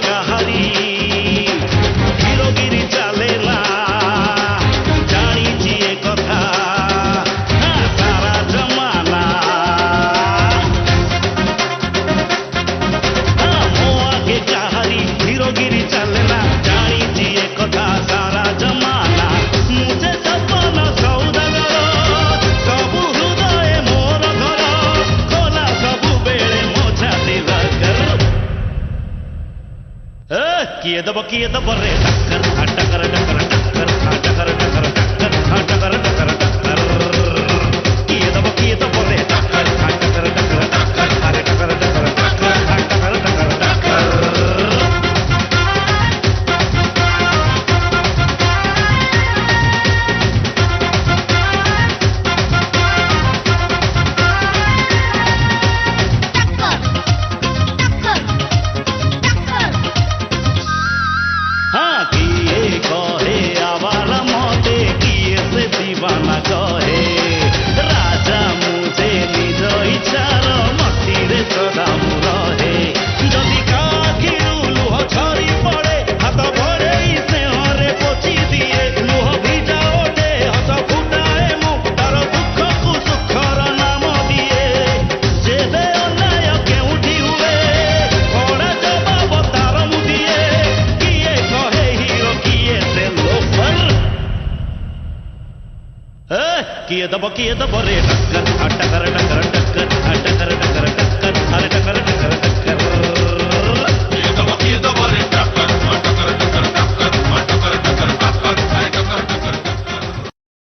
କାହାରି ଧୀରଗିରି ଚାଲେନା ଜାଣିଛି ଏ କଥା ସାରା ଜମାନା ମୋ ଆଗେ କାହାରି ଧୀରଗିରି ଚାଲେନା ଜାଣିଛି ଏ କଥା ସାରା ଜମାନା ମୁଁ ଯେ ସପନ ସୌଦାଗର ସବୁ ହୃଦୟ ମୋର ଘର ଖୋଲା ସବୁବେଳେ ମୋ ଛାତି ଲଗର किए दब रे टक्कर टक्कर टक्कर टक्कर टक्कर टक्कर टक्कर टक्कर टक्कर टक्कर किए दब रे टक्कर टक्कर टक्कर टक्कर अरे टक्कर टक्कर टक्कर टक्कर टक्कर टक्कर राजा मुझे निज इच्छार मतीरे सदा रहे जदि काखी लुह झरी पड़े हाथ भरे स्नेहरे पोछि दिए लुह भिजा ओठे हस फुटाए मु तार दुख को सुखर नाम दिए जेबे अन्याय केउठी हुए कड़ा जवाब तार मु दिए किए कहे हीरो किए से लोफर किए दब रे टक्कर टक्कर टक्कर टक्कर टक्कर टक्कर टक्कर टक्कर